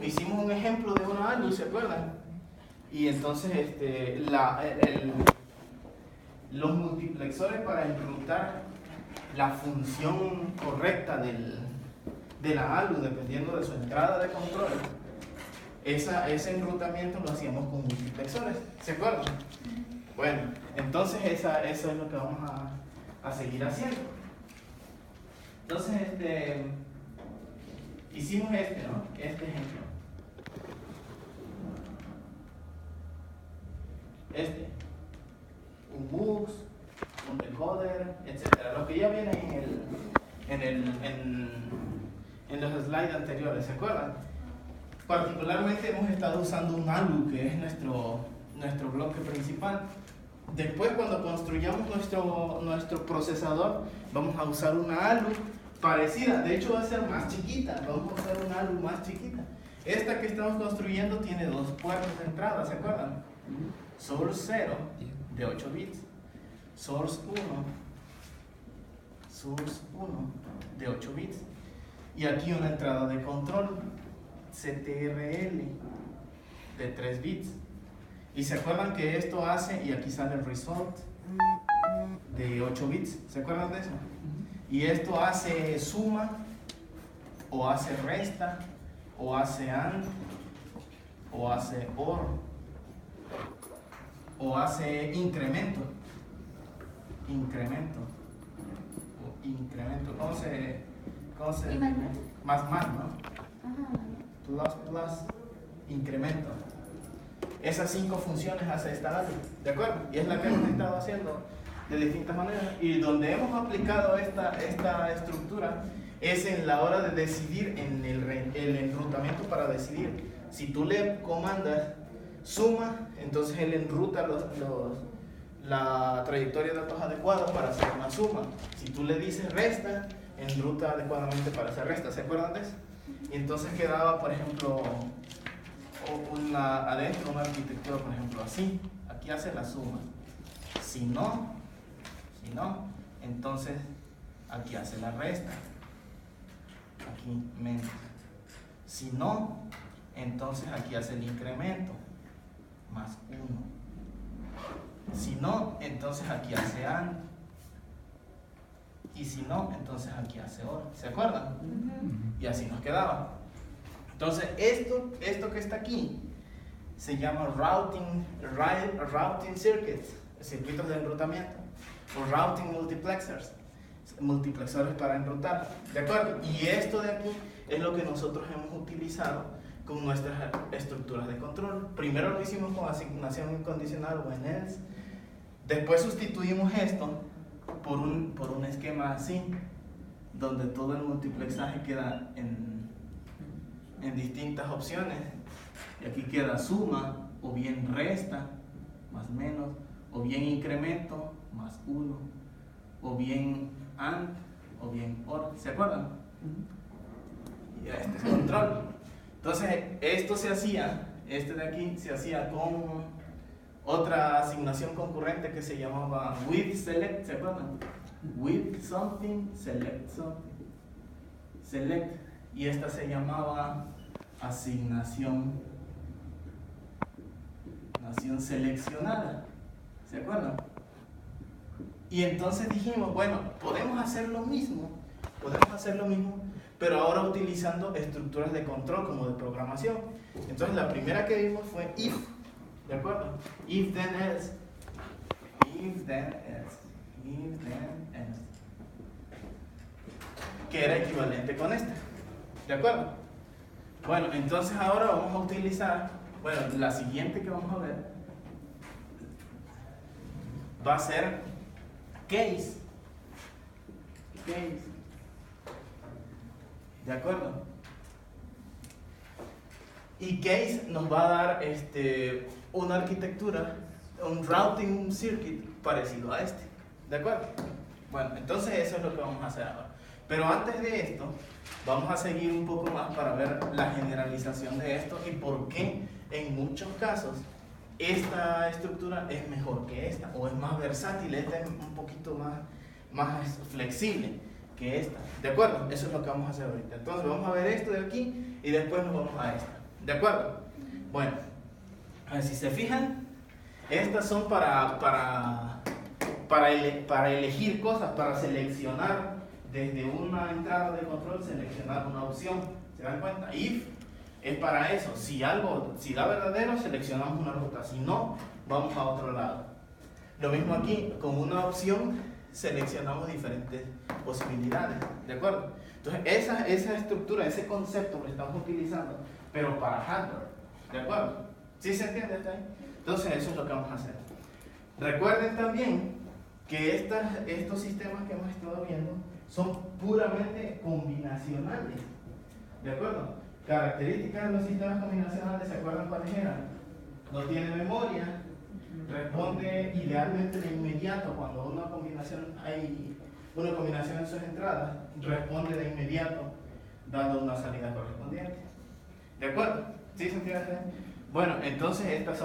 hicimos un ejemplo de una ALU, ¿se acuerdan? Y entonces los multiplexores para enrutar la función correcta de la ALU, dependiendo de su entrada de control, ese enrutamiento lo hacíamos con multiplexores, ¿se acuerdan? Bueno, entonces eso es lo que vamos a seguir haciendo. Entonces, hicimos ¿no? Este ejemplo. Un MUX, un decoder, etcétera. Lo que ya viene en los slides anteriores, ¿se acuerdan? Particularmente hemos estado usando un ALU, que es nuestro bloque principal. Después, cuando construyamos nuestro procesador, vamos a usar una ALU parecida. De hecho, va a ser más chiquita. Vamos a usar una ALU más chiquita. Esta que estamos construyendo tiene 2 puertos de entrada, ¿se acuerdan? Source 0 de 8 bits, Source 1 de 8 bits, y aquí una entrada de control CTRL de 3 bits. Y se acuerdan que esto hace, y aquí sale el result de 8 bits, ¿se acuerdan de eso? Y esto hace suma, o hace resta, o hace AND, o hace OR, o hace incremento. ¿Cómo se más, ¿no? Plus, incremento. Esas 5 funciones hace esta ALU, ¿de acuerdo? Y es la que hemos estado haciendo de distintas maneras. Y donde hemos aplicado esta estructura es en la hora de decidir, en el enrutamiento, para decidir. Si tú le comandas suma, entonces él enruta la trayectoria de datos adecuada para hacer una suma. Si tú le dices resta, enruta adecuadamente para hacer resta. ¿Se acuerdan de eso? Y entonces quedaba, por ejemplo, adentro una arquitectura, por ejemplo, así. Aquí hace la suma. Si no, entonces aquí hace la resta. Aquí menos. Si no, entonces aquí hace el incremento. Más 1. Si no, entonces aquí hace AND. Y si no, entonces aquí hace OR. ¿Se acuerdan? Y así nos quedaba. Entonces, esto que está aquí se llama routing circuits, circuitos de enrutamiento, o routing multiplexores para enrutar. ¿De acuerdo? Y esto de aquí es lo que nosotros hemos utilizado con nuestras estructuras de control. Primero lo hicimos con asignación incondicional o en else. Después sustituimos esto por un esquema así, donde todo el multiplexaje queda en distintas opciones. Y aquí queda suma, o bien resta, más menos, o bien incremento, más 1, o bien AND, o bien OR. ¿Se acuerdan? Y este es control. Entonces, este de aquí se hacía con otra asignación concurrente que se llamaba with select, ¿se acuerdan? With something, select something. Select, y esta se llamaba asignación seleccionada, ¿se acuerdan? Y entonces dijimos, bueno, podemos hacer lo mismo, pero ahora utilizando estructuras de control como de programación. Entonces la primera que vimos fue if, ¿de acuerdo? If then else, que era equivalente con este, ¿de acuerdo? Bueno, entonces ahora vamos a utilizar, la siguiente que vamos a ver va a ser case, ¿de acuerdo? Y case nos va a dar una arquitectura, un routing circuit parecido a este, ¿de acuerdo? Bueno, entonces eso es lo que vamos a hacer ahora. Pero antes de esto, vamos a seguir un poco más para ver la generalización de esto y por qué en muchos casos esta estructura es mejor que esta, o es más versátil. Esta es un poquito más flexible que esta. ¿De acuerdo? Eso es lo que vamos a hacer ahorita. Entonces vamos a ver esto de aquí y después nos vamos a esta. ¿De acuerdo? Bueno, a ver si se fijan, estas son para elegir cosas, para seleccionar desde una entrada de control, seleccionar una opción. ¿Se dan cuenta? If es para eso. Si da verdadero, seleccionamos una ruta. Si no, vamos a otro lado. Lo mismo aquí, con una opción seleccionamos diferentes posibilidades. ¿De acuerdo? Entonces, esa estructura, ese concepto lo estamos utilizando, pero para hardware. ¿De acuerdo? ¿Sí se entiende hasta ahí? Entonces, eso es lo que vamos a hacer. Recuerden también que estos sistemas que hemos estado viendo son puramente combinacionales. ¿De acuerdo? Características de los sistemas combinacionales, ¿se acuerdan cuáles eran? No tiene memoria, responde idealmente de inmediato cuando hay una combinación en sus entradas, responde de inmediato dando una salida correspondiente. ¿De acuerdo? ¿Sí se entiende? Bueno, entonces esto es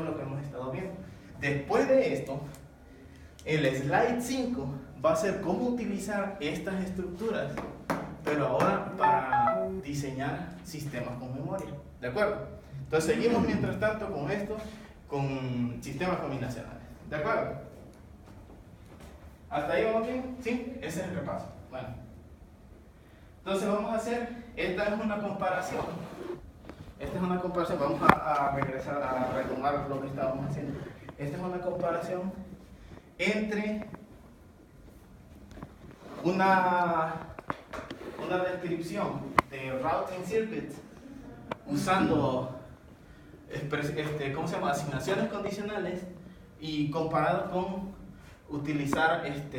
lo que hemos estado viendo. Después de esto, el slide 5 va a ser cómo utilizar estas estructuras, pero ahora para diseñar sistemas con memoria. ¿De acuerdo? Entonces seguimos mientras tanto con esto, con sistemas combinacionales. ¿De acuerdo? ¿Hasta ahí vamos bien? ¿Sí? Ese es el repaso. Bueno. Entonces vamos a hacer, esta es una comparación. Vamos a regresar a retomar lo que estábamos haciendo. Esta es una comparación entre una descripción de routing circuit usando asignaciones condicionales y comparado con utilizar esta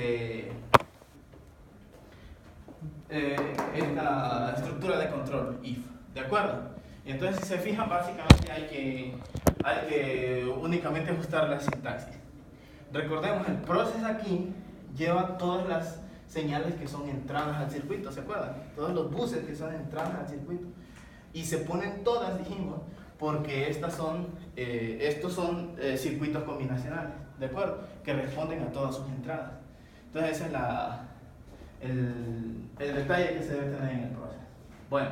estructura de control if. ¿De acuerdo? Y entonces, si se fijan, básicamente hay que únicamente ajustar la sintaxis. Recordemos, el proceso aquí lleva todas las señales que son entradas al circuito, ¿se acuerdan? Todos los buses que son entradas al circuito. Y se ponen todas, dijimos, porque estos son circuitos combinacionales, ¿de acuerdo? Que responden a todas sus entradas. Entonces ese es el detalle que se debe tener en el proceso. Bueno,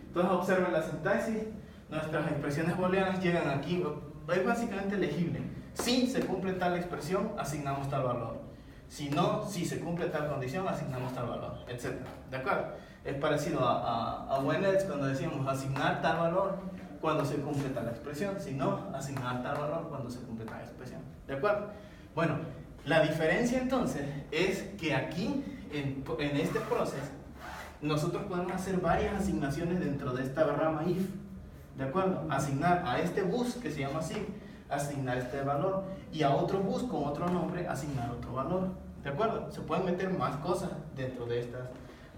entonces observen la sintaxis. Nuestras expresiones booleanas llegan aquí. Es básicamente legible. Si se cumple tal expresión, asignamos tal valor. Si no, si se cumple tal condición, asignamos tal valor, etc. ¿De acuerdo? Es parecido a when else, cuando decimos asignar tal valor cuando se cumple tal expresión. Si no, asignar tal valor cuando se cumple tal expresión. ¿De acuerdo? Bueno, la diferencia entonces es que aquí, en este proceso, nosotros podemos hacer varias asignaciones dentro de esta rama if. ¿De acuerdo? Asignar a este bus que se llama así, asignar este valor, y a otro bus con otro nombre asignar otro valor. ¿De acuerdo? Se pueden meter más cosas dentro de estas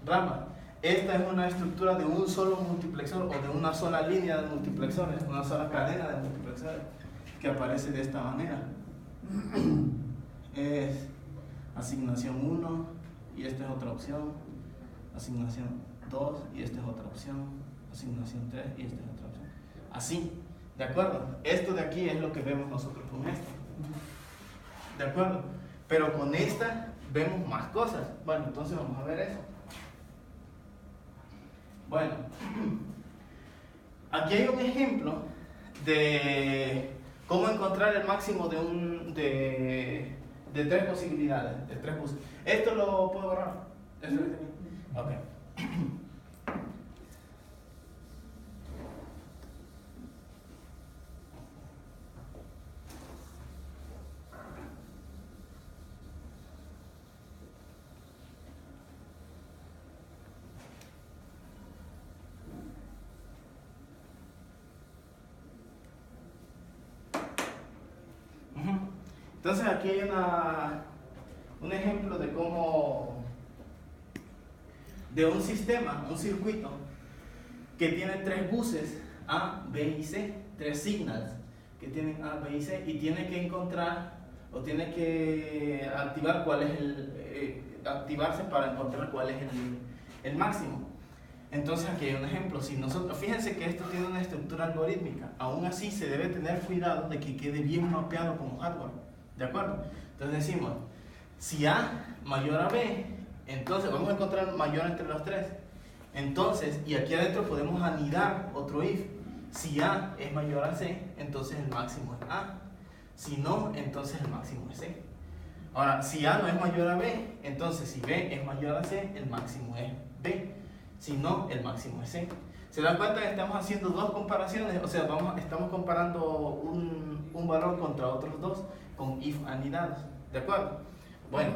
ramas. Esta es una estructura de un solo multiplexor o de una sola línea de multiplexores, una sola cadena de multiplexores que aparece de esta manera. Es asignación 1 y esta es otra opción, asignación 2 y esta es otra opción, asignación 3 y esta es otra opción. Así, ¿de acuerdo? Esto de aquí es lo que vemos nosotros con esto. ¿De acuerdo? Pero con esta vemos más cosas. Bueno, entonces vamos a ver eso. Bueno, aquí hay un ejemplo de cómo encontrar el máximo de tres posibilidades, de tres buses. ¿Esto lo puedo borrar? ¿Eso es ok. Entonces aquí hay un ejemplo de cómo, de un sistema, un circuito que tiene tres buses A, B y C, tres signals que tienen A, B y C, y tiene que encontrar o tiene que activar activarse para encontrar cuál es el máximo. Entonces aquí hay un ejemplo. Si nosotros, fíjense que esto tiene una estructura algorítmica, aún así se debe tener cuidado de que quede bien mapeado como hardware. ¿De acuerdo? Entonces decimos, si A mayor a B, Entonces vamos a encontrar mayor entre los tres. Entonces, y aquí adentro podemos anidar otro if. Si A es mayor a C, entonces el máximo es A. Si no, entonces el máximo es C. Ahora, si A no es mayor a B, entonces si B es mayor a C, el máximo es B. Si no, el máximo es C. ¿Se dan cuenta que estamos haciendo dos comparaciones? O sea, estamos comparando un valor contra otros dos con if anidados. ¿De acuerdo? Bueno,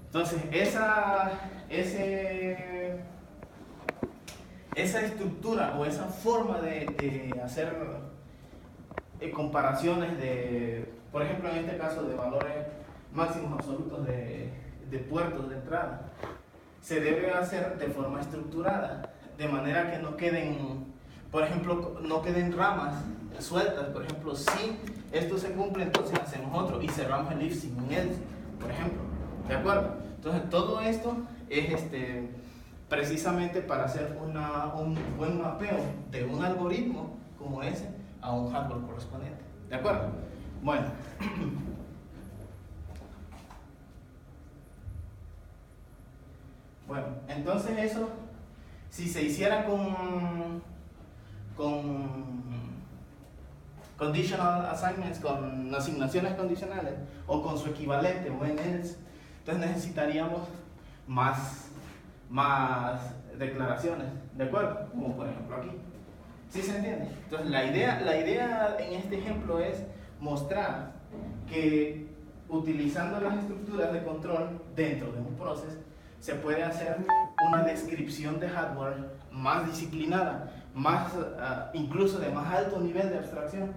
entonces esa estructura o esa forma de hacer comparaciones de, por ejemplo, en este caso de valores máximos absolutos de puertos de entrada, se debe hacer de forma estructurada, de manera que no queden, por ejemplo, no queden ramas sueltas. Por ejemplo, si esto se cumple, entonces hacemos otro y cerramos el if sin un else, por ejemplo. ¿De acuerdo? Entonces todo esto es precisamente para hacer un buen mapeo de un algoritmo como ese a un hardware correspondiente. ¿De acuerdo? Bueno. Bueno, entonces eso, si se hiciera con conditional assignments, con asignaciones condicionales, o con su equivalente, when else, entonces necesitaríamos más declaraciones, ¿de acuerdo? Como por ejemplo aquí. ¿Sí se entiende? Entonces la idea en este ejemplo es mostrar que utilizando las estructuras de control dentro de un proceso se puede hacer una descripción de hardware más disciplinada, incluso de más alto nivel de abstracción,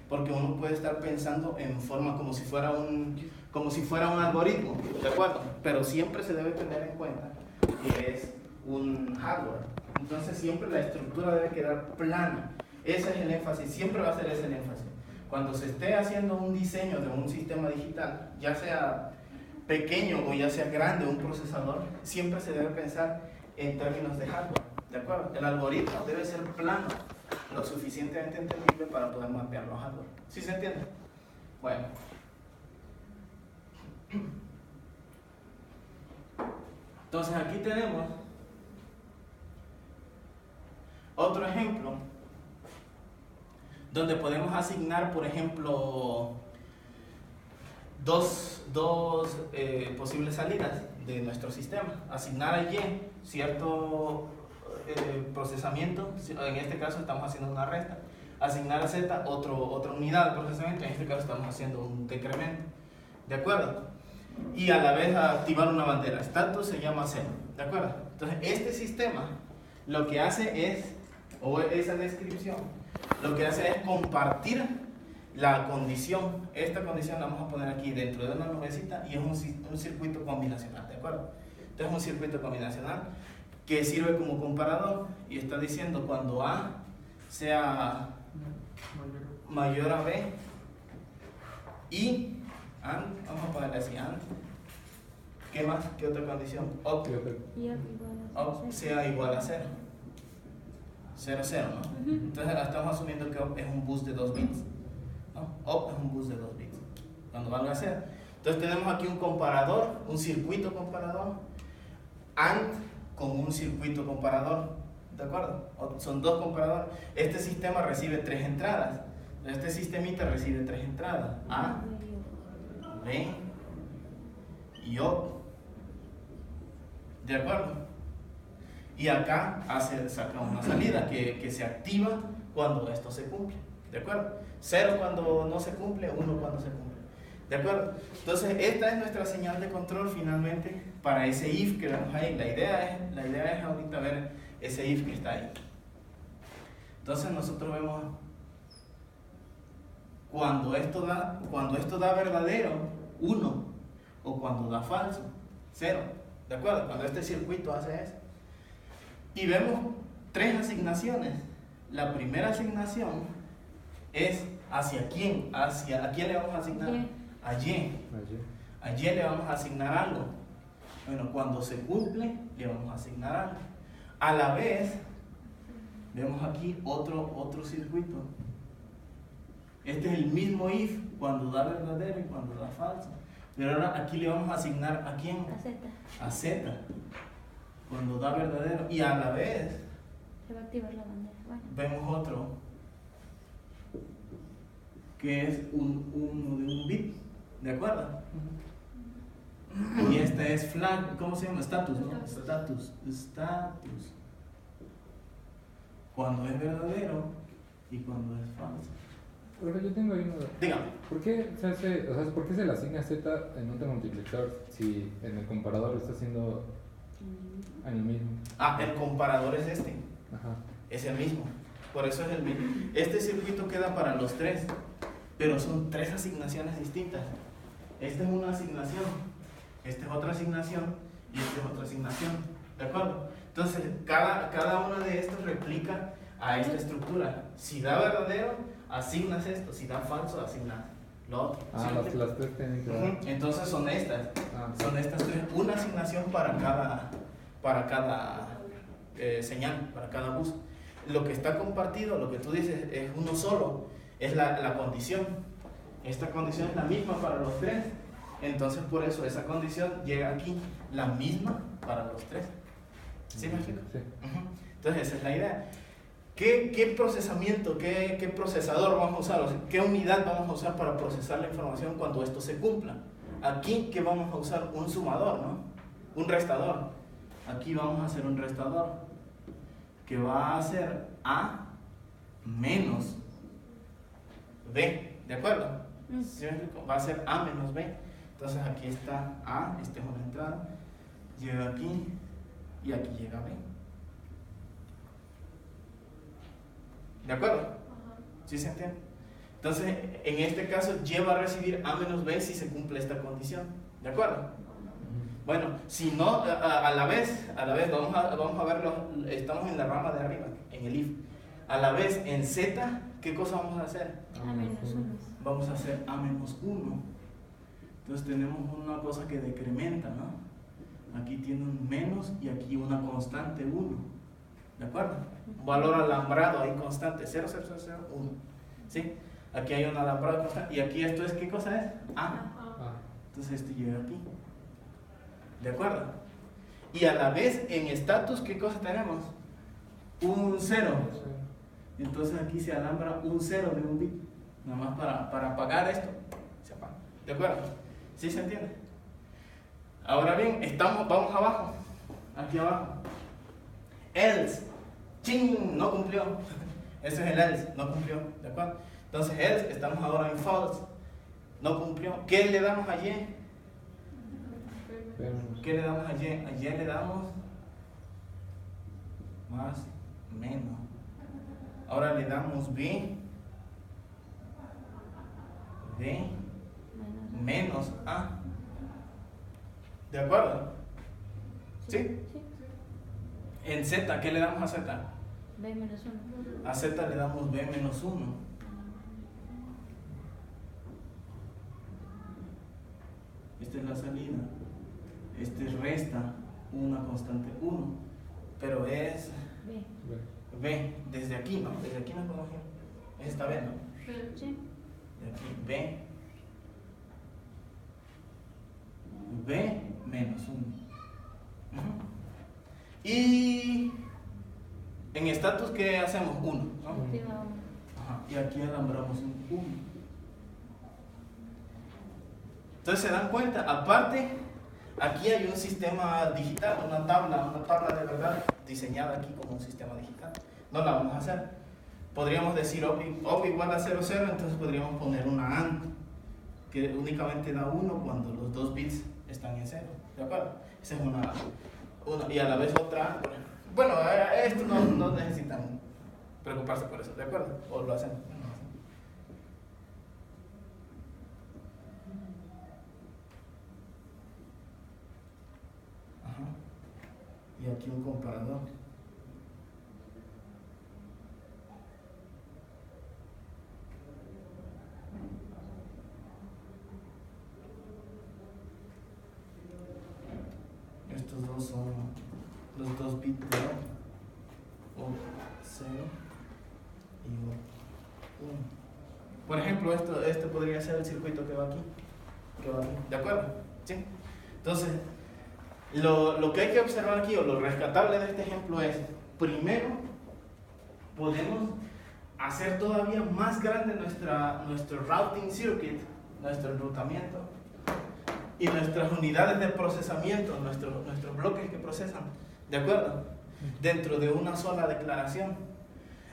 porque uno puede estar pensando en forma como si fuera un algoritmo, ¿de acuerdo? Pero siempre se debe tener en cuenta que es un hardware. Entonces siempre la estructura debe quedar plana. Ese es el énfasis, siempre va a ser ese el énfasis. Cuando se esté haciendo un diseño de un sistema digital, ya sea pequeño o ya sea grande un procesador, siempre se debe pensar en términos de hardware, ¿de acuerdo? El algoritmo debe ser plano, lo suficientemente entendible para poder mapear los hardware. ¿Sí se entiende? Bueno. Entonces aquí tenemos otro ejemplo donde podemos asignar, por ejemplo, dos posibles salidas de nuestro sistema. Asignar a Y cierto procesamiento, en este caso estamos haciendo una resta. Asignar a Z otra unidad de procesamiento, en este caso estamos haciendo un decremento. ¿De acuerdo? Y a la vez activar una bandera. Status se llama 0. ¿De acuerdo? Entonces este sistema lo que hace es, o esa descripción, lo que hace es compartir la condición. Esta condición la vamos a poner aquí dentro de una nubecita y es un circuito combinacional, ¿de acuerdo? Entonces es un circuito combinacional que sirve como comparador y está diciendo cuando A sea mayor a B y AND, vamos a ponerle así, AND, ¿qué más? ¿Qué otra condición? OP sea igual a 0. 0, 0, ¿no? Entonces estamos asumiendo que OP es un bus de 2 bits, ¿no? OP es un bus de 2 bits, cuando valga 0. Entonces tenemos aquí un comparador, un circuito comparador, AND con un circuito comparador, ¿de acuerdo? Son dos comparadores. Este sistema recibe 3 entradas, este sistemita recibe 3 entradas, A, B y OP, ¿de acuerdo? Y acá saca una salida que se activa cuando esto se cumple, ¿de acuerdo? 0 cuando no se cumple, 1 cuando se cumple, ¿de acuerdo? Entonces esta es nuestra señal de control finalmente para ese if que vemos ahí. La idea es ahorita ver ese if que está ahí. Entonces nosotros vemos cuando esto da verdadero, 1, o cuando da falso, 0, ¿de acuerdo? Cuando este circuito hace eso. Y vemos 3 asignaciones. La primera asignación es hacia quién, ¿a quién le vamos a asignar? A Y. A Y le vamos a asignar algo. Bueno, cuando se cumple, le vamos a asignar algo. A la vez, vemos aquí otro circuito. Este es el mismo if cuando da verdadero y cuando da falso. Pero ahora aquí le vamos a asignar ¿a quién? A Z. A Z. Cuando da verdadero. Y a la vez Se va a activar la bandera. Bueno. vemos otro que es uno de un bit. ¿De acuerdo? Y este es flag. ¿Cómo se llama? Status, ¿no? Status. Cuando es verdadero y cuando es falso. Pero yo tengo ahí una duda. Dígame. ¿Por qué se hace, o sea, por qué se le asigna Z en un multiplexador si en el comparador lo está haciendo en el mismo? El comparador es este. Ajá. Es el mismo. Por eso es el mismo. Este circuito queda para los tres, pero son tres asignaciones distintas. Esta es una asignación, esta es otra asignación y esta es otra asignación. ¿De acuerdo? Entonces, cada uno de estos replica a esta estructura. Si da verdadero, asignas esto. Si da falso, asignas lo otro. ¿Sí? Las tres tienen que dar. Entonces son estas. Son estas tres. Una asignación para cada señal, para cada bus. Lo que está compartido, lo que tú dices, es uno solo. Es la condición. Esta condición es la misma para los tres. Entonces por eso esa condición llega aquí, la misma para los tres. ¿Sí me explico? Sí. Entonces esa es la idea. ¿Qué procesamiento, qué procesador vamos a usar? O sea, ¿qué unidad vamos a usar para procesar la información cuando esto se cumpla? Aquí que vamos a usar un sumador, ¿no? Un restador. Aquí vamos a hacer un restador que va a hacer A menos B, ¿de acuerdo? ¿Sí me explico? Va a ser A menos B. Entonces aquí está A, esta es una entrada, llega aquí y aquí llega B. ¿De acuerdo? ¿Sí se entiende? Entonces, en este caso, Y va a recibir A menos B si se cumple esta condición. ¿De acuerdo? Bueno, si no, a la vez vamos a verlo, estamos en la rama de arriba, en el if. A la vez, en Z, ¿qué cosa vamos a hacer? A menos 1. Vamos a hacer A menos 1. Entonces tenemos una cosa que decrementa, ¿no? Aquí tiene un menos y aquí una constante 1. ¿De acuerdo? Un valor alambrado ahí constante, 0, 0, 0, 0, 1. ¿Sí? Aquí hay un alambrado constante. Y aquí esto es, ¿qué cosa es? A. Entonces este llega aquí. ¿De acuerdo? Y a la vez en status, ¿qué cosa tenemos? Un 0. Entonces aquí se alambra un 0 de un bit. Nada más para apagar esto. Se apaga. ¿De acuerdo? ¿Sí se entiende? Ahora bien, vamos abajo. Aquí abajo. Else. ¡Ching! No cumplió. Ese es el else. No cumplió. ¿De acuerdo? Entonces else, estamos ahora en false. No cumplió. ¿Qué le damos a Y? ¿Qué le damos a Y? A Y le damos más, menos. Ahora le damos B menos A. ¿De acuerdo? ¿Sí? En Z, ¿qué le damos a Z? B menos 1. A Z le damos B menos 1. Esta es la salida. Este resta una constante 1. Pero es B. Desde aquí, ¿no? Desde aquí nos podemos ir. Esta B, ¿no? Sí. De aquí, B menos 1. Y en status, ¿qué hacemos? 1, ¿no? Activa 1. Y aquí alambramos un 1. Entonces, ¿se dan cuenta? Aparte, aquí hay un sistema digital, una tabla de verdad diseñada aquí como un sistema digital. No la vamos a hacer. Podríamos decir op igual a 0, 0, entonces podríamos poner una AND que únicamente da 1 cuando los dos bits están en 0. ¿De acuerdo? Esa es una y a la vez otra. Bueno, esto no necesitan preocuparse por eso, ¿de acuerdo? O lo hacen. Ajá. Y aquí un comparador. Estos dos son los dos bits de O, 0 y O, 1. Por ejemplo, este podría ser el circuito que va aquí. que va aquí. ¿De acuerdo? ¿Sí? Entonces, lo que hay que observar aquí, o lo rescatable de este ejemplo es, primero, podemos hacer todavía más grande nuestro routing circuit, nuestro enrutamiento, y nuestras unidades de procesamiento, nuestros bloques que procesan, ¿de acuerdo? Dentro de una sola declaración.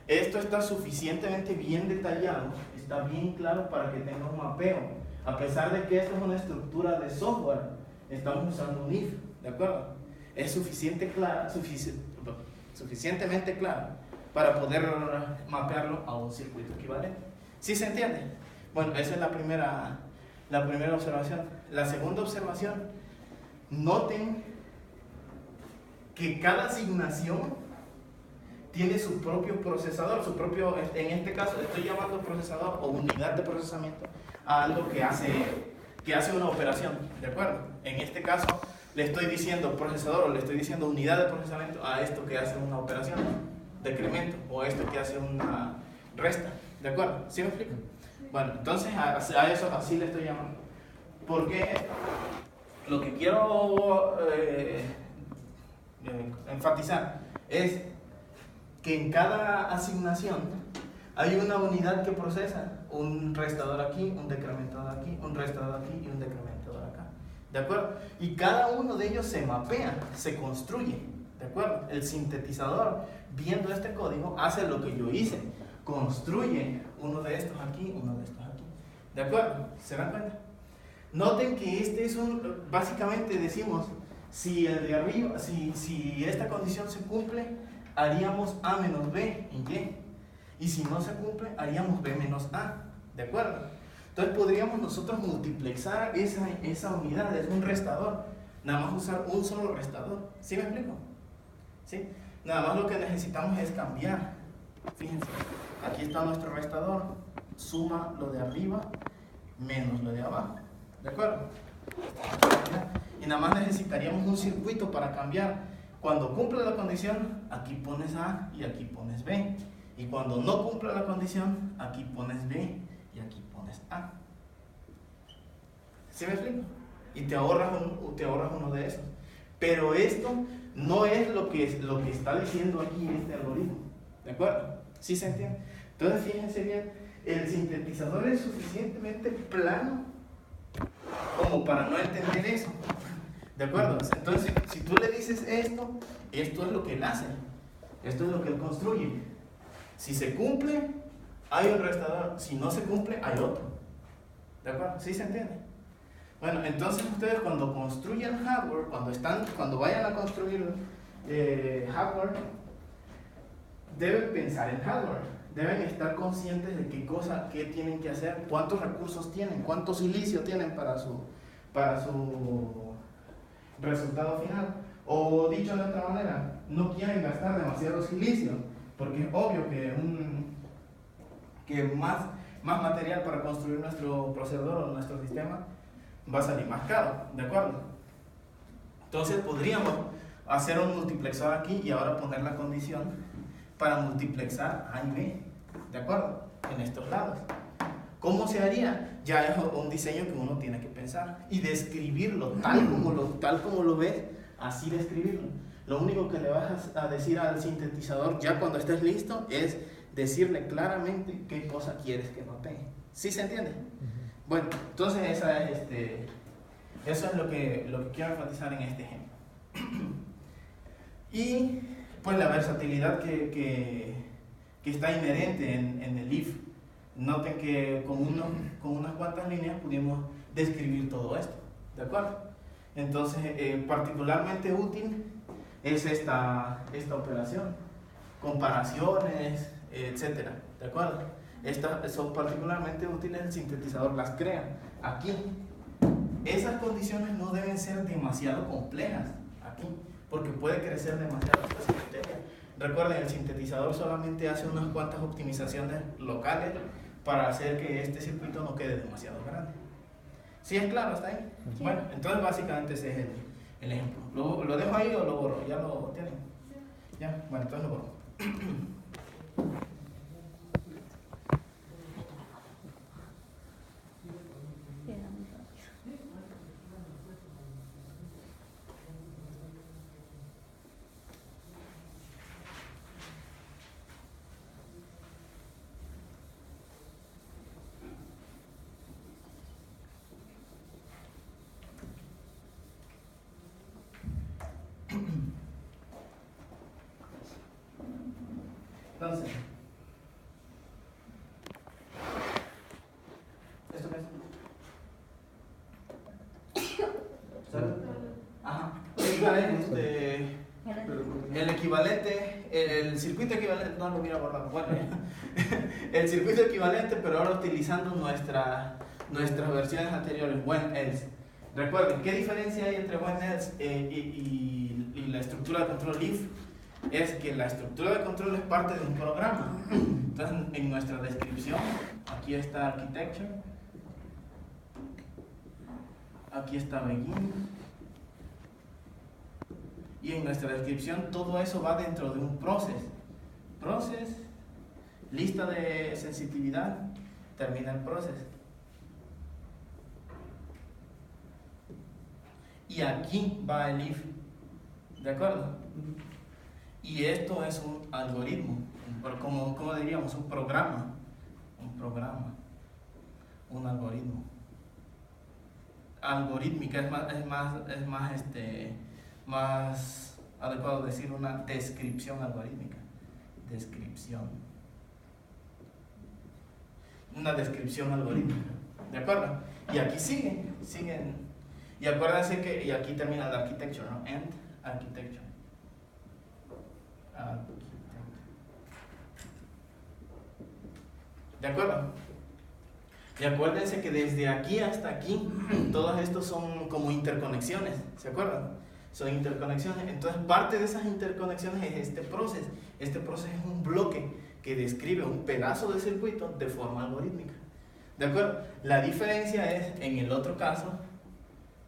Esto está suficientemente bien detallado, está bien claro para que tenga un mapeo. A pesar de que esto es una estructura de software, estamos usando un if, ¿de acuerdo? Es suficientemente claro para poder mapearlo a un circuito equivalente. ¿Sí se entiende? Bueno, esa es la primera observación. La segunda observación, noten que cada asignación tiene su propio procesador, en este caso estoy llamando procesador o unidad de procesamiento a algo que hace una operación, ¿de acuerdo? En este caso le estoy diciendo procesador o le estoy diciendo unidad de procesamiento a esto que hace una operación, decremento, o esto que hace una resta, ¿de acuerdo? ¿Sí me explico? Bueno, entonces a eso así le estoy llamando. Porque lo que quiero enfatizar es que en cada asignación hay una unidad que procesa un restador aquí, un decrementador aquí, un restador aquí y un decrementador acá. ¿De acuerdo? Y cada uno de ellos se mapea, se construye. ¿De acuerdo? El sintetizador, viendo este código, hace lo que yo hice. Construye uno de estos aquí, uno de estos aquí. ¿De acuerdo? ¿Se dan cuenta? Noten que este es básicamente decimos, si el de arriba, si esta condición se cumple, haríamos A menos B en Y. Y si no se cumple, haríamos B menos A. ¿De acuerdo? Entonces podríamos nosotros multiplexar esa unidad, es un restador. Nada más usar un solo restador. ¿Sí me explico? ¿Sí? Nada más lo que necesitamos es cambiar. Fíjense, aquí está nuestro restador. Suma lo de arriba menos lo de abajo. ¿De acuerdo? Y nada más necesitaríamos un circuito para cambiar. Cuando cumple la condición, aquí pones A y aquí pones B. Y cuando no cumple la condición, aquí pones B y aquí pones A. ¿Sí me explico? Y te ahorras uno de esos. Pero esto no es lo que está diciendo aquí este algoritmo. ¿De acuerdo? ¿Sí se entiende? Entonces fíjense bien, el sintetizador es suficientemente plano como para no entender eso. ¿De acuerdo? Entonces, si tú le dices esto es lo que él hace. Esto es lo que él construye. Si se cumple, hay un restador. Si no se cumple, hay otro. ¿De acuerdo? ¿Sí se entiende? Bueno, entonces ustedes cuando construyen hardware, cuando vayan a construir hardware, deben pensar en hardware. Deben estar conscientes de qué tienen que hacer, cuántos recursos tienen, cuánto silicio tienen para su resultado final. O dicho de otra manera, no quieren gastar demasiado silicio, porque es obvio que más material para construir nuestro procesador o nuestro sistema va a salir más caro, ¿de acuerdo? Entonces podríamos hacer un multiplexador aquí y ahora poner la condición para multiplexar A y B, ¿de acuerdo? En estos lados. ¿Cómo se haría? Ya es un diseño que uno tiene que pensar y describirlo tal como lo ves, así describirlo. Lo único que le vas a decir al sintetizador ya cuando estés listo es decirle claramente qué cosa quieres que mapee. ¿Sí se entiende? Bueno, entonces eso es lo que quiero enfatizar en este ejemplo. Y pues la versatilidad que está inherente en el if. Noten que con unas cuantas líneas pudimos describir todo esto, ¿de acuerdo? Entonces, particularmente útil es esta operación, comparaciones, etcétera, ¿de acuerdo? Estas son particularmente útiles, el sintetizador las crea. Aquí, esas condiciones no deben ser demasiado complejas, aquí, porque puede crecer demasiado esta bacteria. Recuerden, el sintetizador solamente hace unas cuantas optimizaciones locales para hacer que este circuito no quede demasiado grande. ¿Sí es claro hasta ahí? Sí. Bueno, entonces básicamente ese es el ejemplo. ¿Lo dejo ahí o lo borro? ¿Ya lo tienen? ¿Ya? Bueno, entonces lo borro. Era muy rápido. Entonces, ¿esto qué es? ¿Salud? Ajá. El equivalente, el circuito equivalente, no lo hubiera borrado, bueno, el circuito equivalente, pero ahora utilizando nuestras versiones anteriores, when else. Recuerden, ¿qué diferencia hay entre when else y la estructura de control if? Es que la estructura de control es parte de un programa. Entonces, en nuestra descripción, aquí está architecture, aquí está begin. Y en nuestra descripción todo eso va dentro de un process. Process, lista de sensitividad, termina el process. Y aquí va el if. ¿De acuerdo? Y esto es un algoritmo, como diríamos, un programa. Un algoritmo. Algorítmica es más adecuado decir una descripción algorítmica. Una descripción algorítmica. ¿De acuerdo? Y aquí siguen. Y acuérdense que y aquí termina la architecture, ¿no? And architecture. ¿De acuerdo? Y acuérdense que desde aquí hasta aquí, todos estos son como interconexiones, ¿se acuerdan? Son interconexiones. Entonces, parte de esas interconexiones es este proceso. Este proceso es un bloque que describe un pedazo de circuito de forma algorítmica. ¿De acuerdo? La diferencia es, en el otro caso,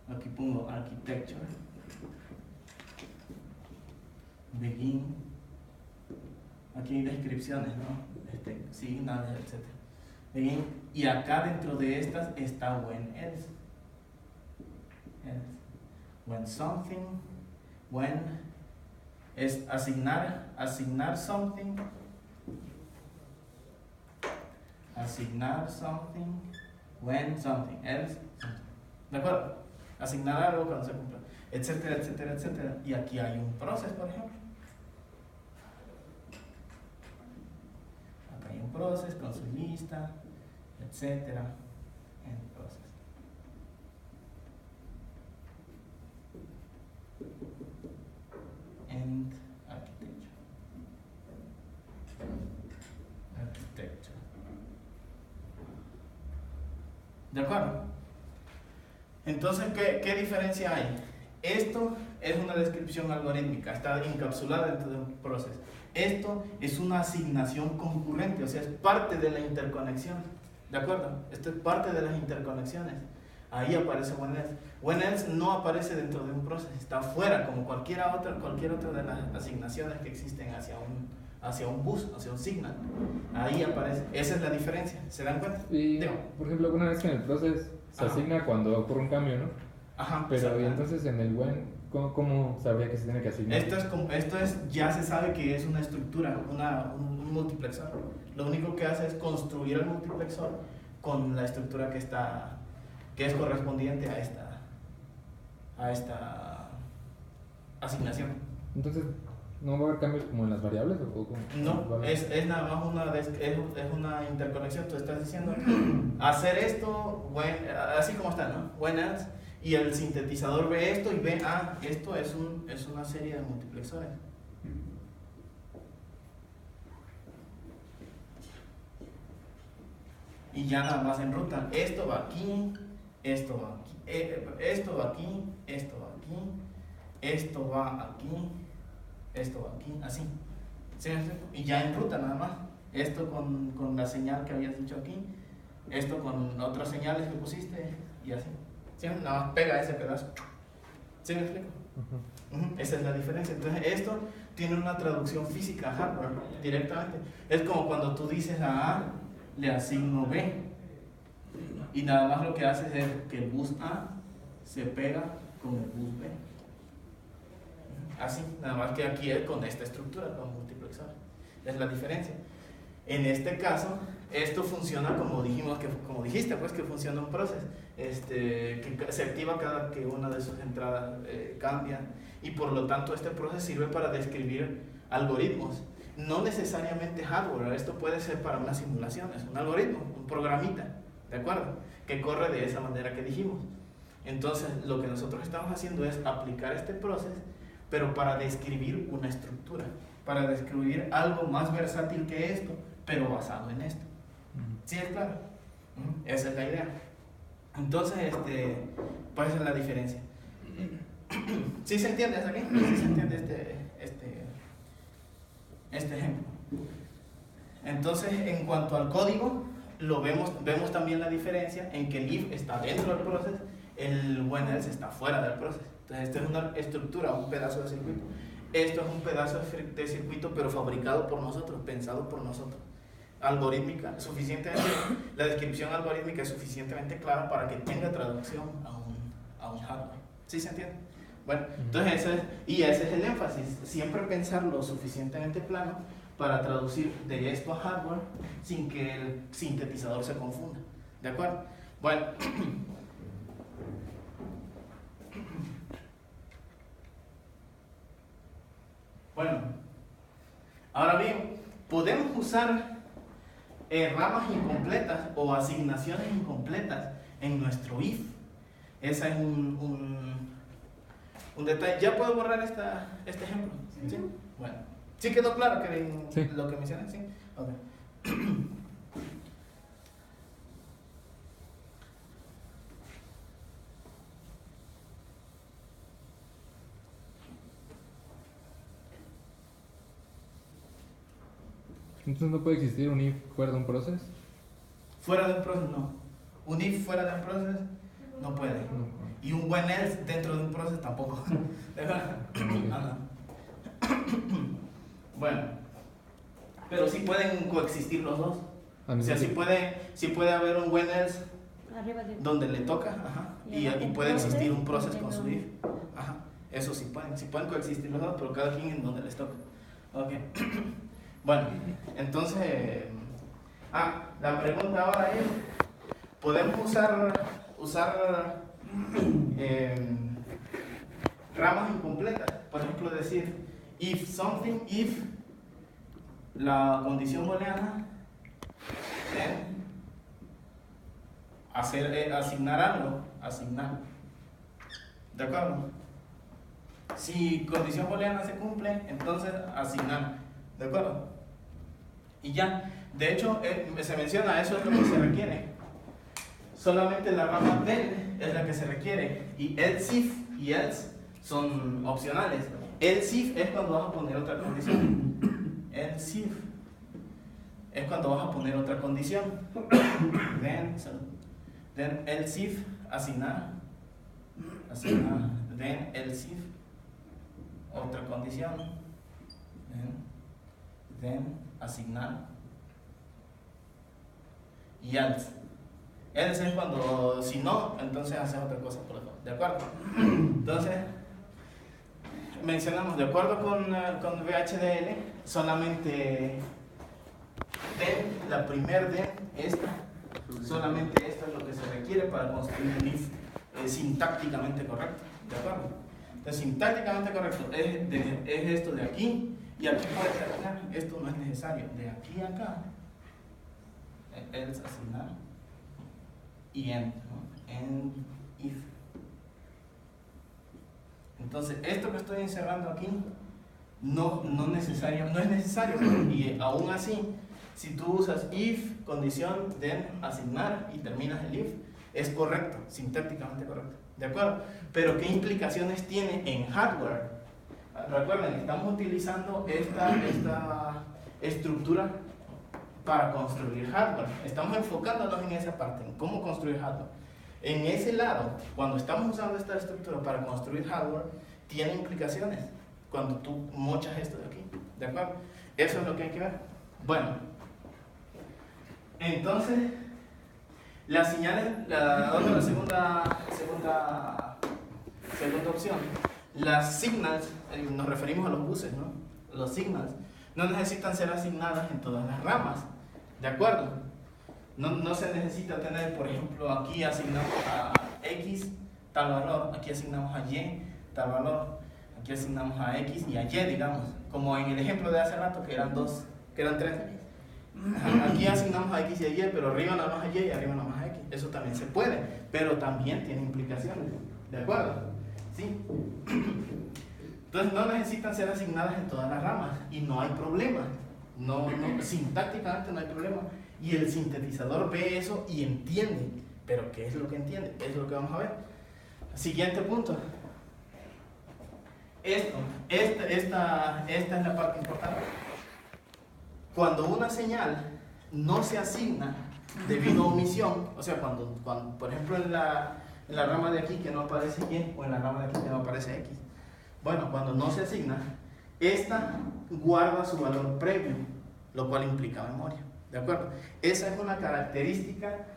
aquí pongo architecture, begin, aquí hay descripciones, ¿no? Signals, etc. Begin, y acá dentro de estas está when else. When something, when es asignar something, when something, else, something. ¿De acuerdo? Asignar algo cuando se cumpla, etcétera, etcétera, etcétera. Y aquí hay un proceso, por ejemplo. Acá hay un proceso con su lista, etcétera, en proceso. And architecture. ¿De acuerdo? Entonces, ¿qué diferencia hay? Esto es una descripción algorítmica, está encapsulada dentro de un proceso. Esto es una asignación concurrente, o sea, es parte de la interconexión. ¿De acuerdo? Esto es parte de las interconexiones. Ahí aparece when else. When else no aparece dentro de un proceso, está fuera, como cualquier otra de las asignaciones que existen hacia un bus, hacia un signal. Ahí aparece. Esa es la diferencia. ¿Se dan cuenta? Y, por ejemplo, una vez que en el proceso se asigna cuando ocurre un cambio, ¿no? Ajá. Pero y entonces en el when, ¿cómo sabría que se tiene que asignar? Ya se sabe que es una estructura, un multiplexor. Lo único que hace es construir el multiplexor con la estructura que es correspondiente a esta asignación. Entonces, ¿no va a haber cambios como en las variables o cómo? No, es nada más una interconexión. Tú estás diciendo hacer esto, así como está, ¿no? When else, y el sintetizador ve esto y ve, esto es una serie de multiplexores. Y ya nada más enrutan. Esto va aquí, esto va aquí, esto va aquí, esto va aquí, esto va aquí, esto va aquí, así. ¿Sí? Y ya enruta nada más. Esto con la señal que habías dicho aquí, esto con otras señales que pusiste y así. ¿Sí? Nada más pega ese pedazo. ¿Sí me explico? Esa es la diferencia. Entonces esto tiene una traducción física, hardware, directamente. Es como cuando tú dices a A, le asigno B. Y nada más lo que hace es que el bus A se pega con el bus B. Así, nada más que aquí es con esta estructura, con multiplexor. Es la diferencia. En este caso, esto funciona como dijiste, pues que funciona un proceso, que se activa cada que una de sus entradas cambia, y por lo tanto este proceso sirve para describir algoritmos. no necesariamente hardware, esto puede ser para una simulación, es un algoritmo, un programita, ¿de acuerdo? Que corre de esa manera que dijimos. Entonces, lo que nosotros estamos haciendo es aplicar este proceso, pero para describir una estructura, para describir algo más versátil que esto, pero basado en esto. ¿Sí es claro? Esa es la idea. Entonces, pues esa es la diferencia. ¿Sí se entiende hasta aquí? ¿Sí se entiende este ejemplo? Entonces, en cuanto al código, vemos también la diferencia en que el if está dentro del proceso, el when else está fuera del proceso. Entonces, esta es una estructura, un pedazo de circuito. Esto es un pedazo de circuito, pero fabricado por nosotros, pensado por nosotros. Algorítmica, suficientemente, la descripción algorítmica es suficientemente clara para que tenga traducción a un hardware. ¿Sí se entiende? Bueno, entonces ese es el énfasis, siempre pensar lo suficientemente plano para traducir de esto a hardware sin que el sintetizador se confunda. ¿De acuerdo? Bueno. Bueno, ahora bien, podemos usar ramas incompletas o asignaciones incompletas en nuestro if. Ese es un detalle. ¿Ya puedo borrar este ejemplo? ¿Sí? Bueno, ¿sí quedó claro lo que mencioné? ¿Sí? Okay. Entonces no puede existir un if fuera de un proceso. Fuera de un proceso no. Un if fuera de un proceso no puede. No. Y un when else dentro de un proceso tampoco. Bueno, pero sí pueden coexistir los dos. O sea, sí puede haber un when else donde le toca, y puede existir un proceso con su if. Ajá. Eso sí pueden coexistir los dos, pero cada quien en donde les toca. Ok. Bueno, entonces, la pregunta ahora es, ¿podemos usar ramas incompletas? Por ejemplo, decir, if la condición booleana, asignar algo, ¿de acuerdo? Si condición booleana se cumple, entonces asignar, ¿de acuerdo? Y ya, de hecho, se menciona, eso es lo que se requiere. Solamente la rama del es la que se requiere, y else if y else son opcionales. Else if es cuando vas a poner otra condición. Else if es cuando vas a poner otra condición. Then else if, asignar. Then else if, otra condición. Then asignar. Y else. Else es cuando, si no, entonces haces otra cosa por default. ¿De acuerdo? Entonces, mencionamos, de acuerdo con VHDL, solamente la primer solamente esto es lo que se requiere para construir un if sintácticamente correcto. ¿De acuerdo? Entonces, sintácticamente correcto es esto de aquí, y aquí puede terminar. Esto no es necesario. De aquí a acá, else, asignar, y end, ¿no? End if. Entonces, esto que estoy encerrando aquí no es necesario, y aún así, si tú usas if, condición, then, asignar y terminas el if, es correcto, sintácticamente correcto, ¿de acuerdo? Pero ¿qué implicaciones tiene en hardware? Recuerden, estamos utilizando esta estructura para construir hardware. Estamos enfocándonos en esa parte, en cómo construir hardware. En ese lado, cuando estamos usando esta estructura para construir hardware, tiene implicaciones cuando tú mochas esto de aquí. ¿De acuerdo? Eso es lo que hay que ver. Bueno, entonces, las señales, la segunda opción, las signals, nos referimos a los buses, ¿no? Los signals no necesitan ser asignadas en todas las ramas, ¿de acuerdo? No se necesita tener, por ejemplo, aquí asignamos a X tal valor, aquí asignamos a Y tal valor, Aquí asignamos a X y a Y, digamos, como en el ejemplo de hace rato que eran tres. Aquí asignamos a X y a Y, pero arriba nada más a Y y arriba nada más a X. Eso también se puede, pero también tiene implicaciones. ¿De acuerdo? ¿Sí? Entonces no necesitan ser asignadas en todas las ramas y no hay problema. Sintácticamente no hay problema. Y el sintetizador ve eso y entiende. Pero ¿qué es lo que entiende? Es lo que vamos a ver. Siguiente punto. Esta es la parte importante. Cuando una señal no se asigna debido a omisión, o sea, cuando por ejemplo en la rama de aquí que no aparece Y o en la rama de aquí que no aparece X, bueno, cuando no se asigna, esta guarda su valor previo, lo cual implica memoria. ¿De acuerdo? Esa es una característica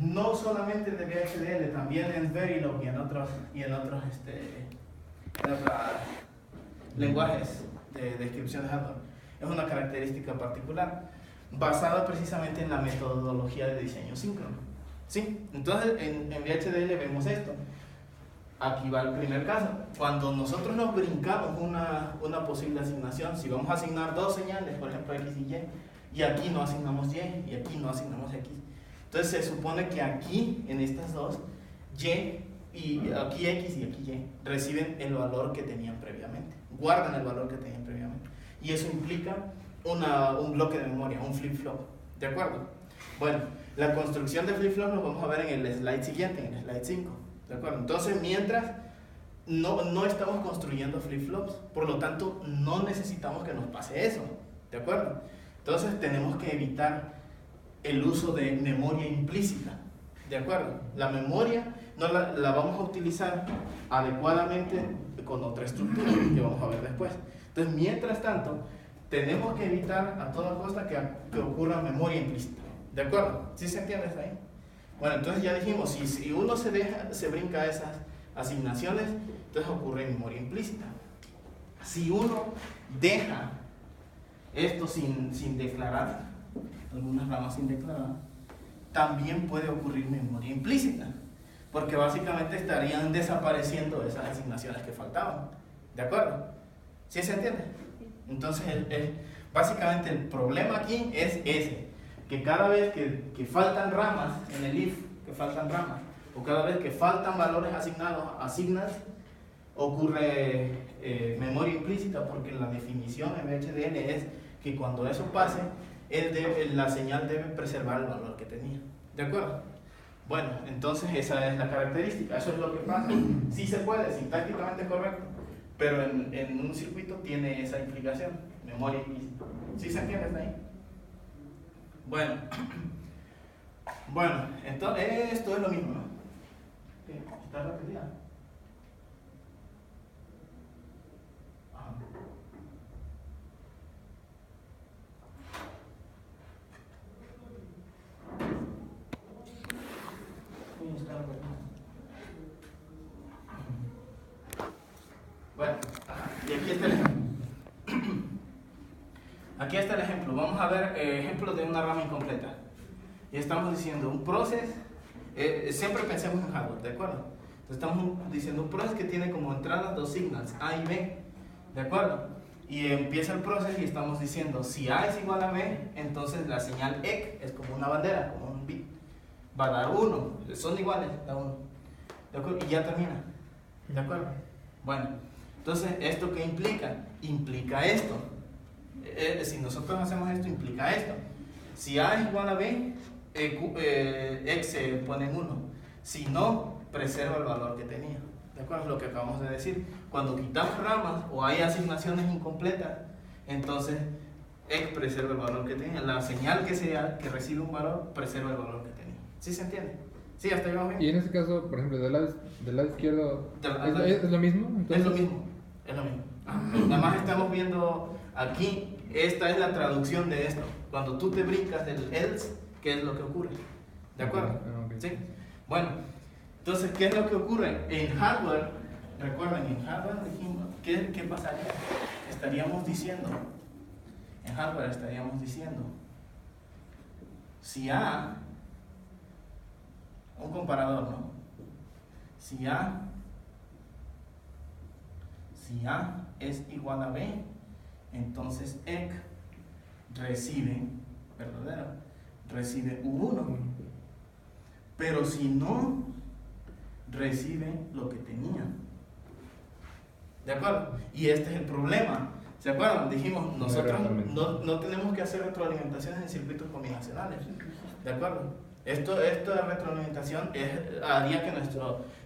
no solamente de VHDL, también en Verilog y en otros lenguajes de descripción de hardware. Es una característica particular basada precisamente en la metodología de diseño síncrono. ¿Sí? Entonces en VHDL vemos esto. Aquí va el primer caso. Cuando nosotros nos brincamos una posible asignación, si vamos a asignar dos señales, por ejemplo X y Y aquí no asignamos Y y aquí no asignamos X. Entonces se supone que aquí, en estas dos, Y y aquí X y aquí Y reciben el valor que tenían previamente, guardan el valor que tenían previamente. Y eso implica un bloque de memoria, un flip-flop. ¿De acuerdo? Bueno, la construcción de flip-flop lo vamos a ver en el slide siguiente, en el slide 5. ¿De acuerdo? Entonces, mientras no estamos construyendo flip-flops, por lo tanto, no necesitamos que nos pase eso. ¿De acuerdo? Entonces, tenemos que evitar el uso de memoria implícita. ¿De acuerdo? La memoria no la vamos a utilizar adecuadamente con otra estructura que vamos a ver después. Entonces, mientras tanto, tenemos que evitar a toda costa que ocurra memoria implícita. ¿De acuerdo? ¿Sí se entiende hasta ahí? Bueno, entonces ya dijimos, si uno se brinca esas asignaciones, entonces ocurre memoria implícita. Si uno deja esto sin declarar, algunas ramas sin declarar, también puede ocurrir memoria implícita, porque básicamente estarían desapareciendo esas asignaciones que faltaban. ¿De acuerdo? ¿Sí se entiende? Entonces, básicamente el problema aquí es ese, que cada vez que faltan ramas en el if, que faltan ramas, o cada vez que faltan valores asignas, ocurre memoria implícita, porque la definición en VHDL es que cuando eso pase, la señal debe preservar el valor que tenía. ¿De acuerdo? Bueno, entonces esa es la característica, eso es lo que pasa. Sí se puede, sintácticamente correcto, pero en un circuito tiene esa implicación, memoria implícita. ¿Sí se entiende hasta ahí? Bueno, entonces esto es lo mismo, ¿no? ¿Qué? ¿Está repetida? Ajá. Sí, está repetida. Bueno, y aquí está el ejemplo. Aquí está el ejemplo. Vamos a ver ejemplos de una rama incompleta. Y estamos diciendo un process, siempre pensemos en hardware, ¿de acuerdo? Entonces estamos diciendo un process que tiene como entradas dos signals, A y B, ¿de acuerdo? Y empieza el process y estamos diciendo, si A es igual a B, entonces la señal EC es como una bandera, como un bit. Va a dar 1, son iguales, da 1. ¿De acuerdo? Y ya termina, ¿de acuerdo? Bueno, entonces, ¿esto qué implica? Implica esto. Si nosotros hacemos esto, implica esto. Si A es igual a B, X se pone en 1. Si no, preserva el valor que tenía. ¿De acuerdo? Es lo que acabamos de decir. Cuando quitamos ramas o hay asignaciones incompletas, entonces X preserva el valor que tenía. La señal que recibe un valor preserva el valor que tenía. ¿Sí se entiende? ¿Sí? ¿Hasta ahí vamos bien? Y en este caso, por ejemplo, del lado izquierdo, ¿es lo mismo? Entonces, es lo mismo. Nada más estamos viendo aquí, esta es la traducción de esto. Cuando tú te brincas del else, ¿qué es lo que ocurre? ¿De acuerdo? Okay. ¿Sí? Bueno, entonces, ¿qué es lo que ocurre? En hardware, recuerden, en hardware dijimos, ¿qué pasaría? Estaríamos diciendo, en hardware estaríamos diciendo, si A, un comparador, ¿no? Si A Si A es igual a B, entonces EC recibe, verdadero, recibe U1. Pero si no, recibe lo que tenía. ¿De acuerdo? Y este es el problema. ¿Se acuerdan? Dijimos, nosotros no tenemos que hacer retroalimentaciones en circuitos combinacionales. ¿De acuerdo? Esto de retroalimentación haría que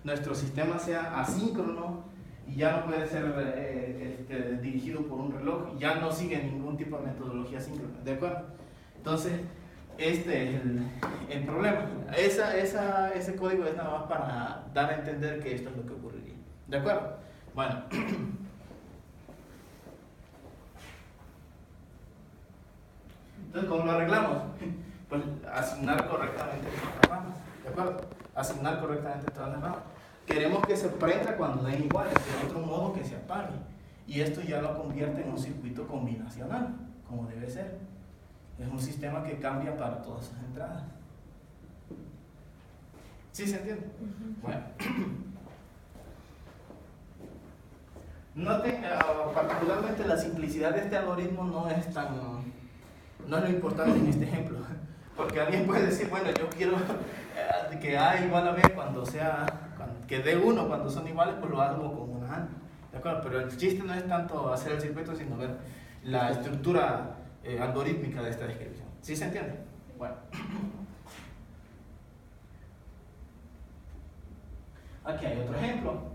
nuestro sistema sea asíncrono y ya no puede ser dirigido por un reloj, ya no sigue ningún tipo de metodología síncrona. ¿De acuerdo? Entonces, este es el problema. Ese código es nada más para dar a entender que esto es lo que ocurriría. ¿De acuerdo? Bueno. Entonces, ¿cómo lo arreglamos? Pues asignar correctamente todas las ramas. ¿De acuerdo? Asignar correctamente todas las ramas. Queremos que se prenda cuando den iguales, de otro modo que se apague. Y esto ya lo convierte en un circuito combinacional, como debe ser. Es un sistema que cambia para todas sus entradas. ¿Sí se entiende? Bueno. Noten, particularmente la simplicidad de este algoritmo no es lo importante en este ejemplo. Porque alguien puede decir, bueno, yo quiero que A igual a B que dé 1 cuando son iguales, pues lo hago con una AND. ¿De acuerdo? Pero el chiste no es tanto hacer el circuito, sino ver la estructura algorítmica de esta descripción. ¿Sí se entiende? Bueno. Aquí hay otro ejemplo.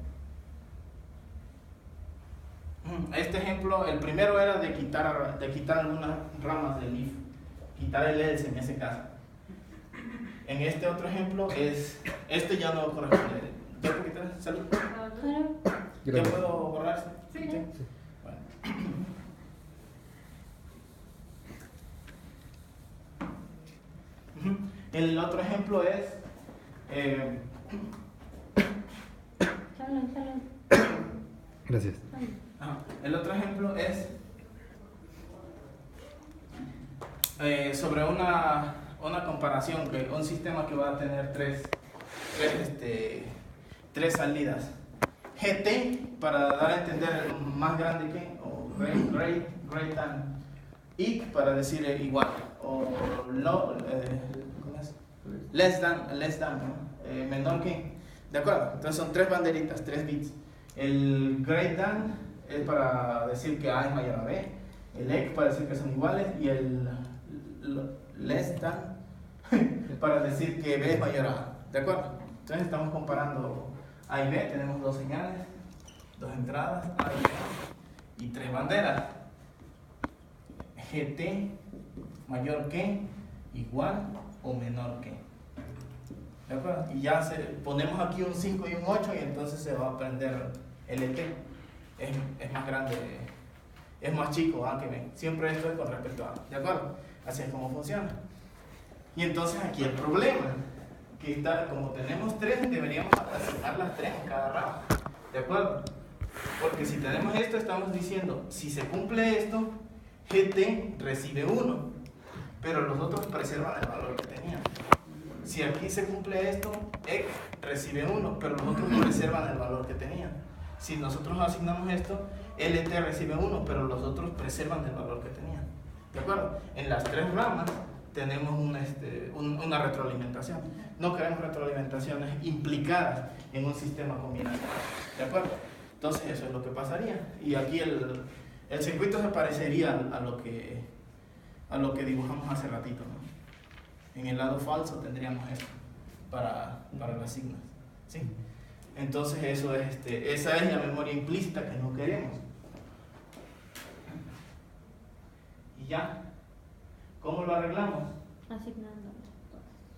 Este ejemplo, el primero era de quitar algunas ramas del if, quitar el else en ese caso. En este otro ejemplo este ya no corresponde. ¿Ya puedo quitar? ¿Salud? ¿Ya puedo borrarse? Sí. Bueno. El otro ejemplo es Gracias. el otro ejemplo es sobre una comparación, un sistema que va a tener tres salidas. GT para dar a entender más grande que, o great than, y para decir igual, o less than, ¿no? Menor que. ¿De acuerdo? Entonces son tres banderitas, 3 bits. El great than es para decir que A es mayor a B, el EC para decir que son iguales y el less than para decir que B es mayor a A. ¿De acuerdo? Entonces estamos comparando A y B, tenemos dos señales, dos entradas, A y B, y tres banderas. GT mayor que, igual o menor que. ¿De acuerdo? Y ya ponemos aquí un 5 y un 8 y entonces se va a prender LT. Es más grande, es más chico A que B. Siempre esto es con respecto a A. ¿De acuerdo? Así es como funciona. Y entonces aquí el problema, que está, como tenemos 3, deberíamos asignar las 3 en cada rama. ¿De acuerdo? Porque si tenemos esto, estamos diciendo, si se cumple esto, GT recibe 1, pero los otros preservan el valor que tenían. Si aquí se cumple esto, EC recibe 1, pero los otros preservan el valor que tenían. Si nosotros asignamos esto, LT recibe 1, pero los otros preservan el valor que tenían. ¿De acuerdo? En las 3 ramas tenemos una retroalimentación. No queremos retroalimentaciones implicadas en un sistema combinado. ¿De acuerdo? Entonces eso es lo que pasaría. Y aquí el circuito se parecería a lo que dibujamos hace ratito, ¿no? En el lado falso tendríamos esto para las signas. ¿Sí? Entonces eso es esa es la memoria implícita que no queremos. Y ya, ¿cómo lo arreglamos?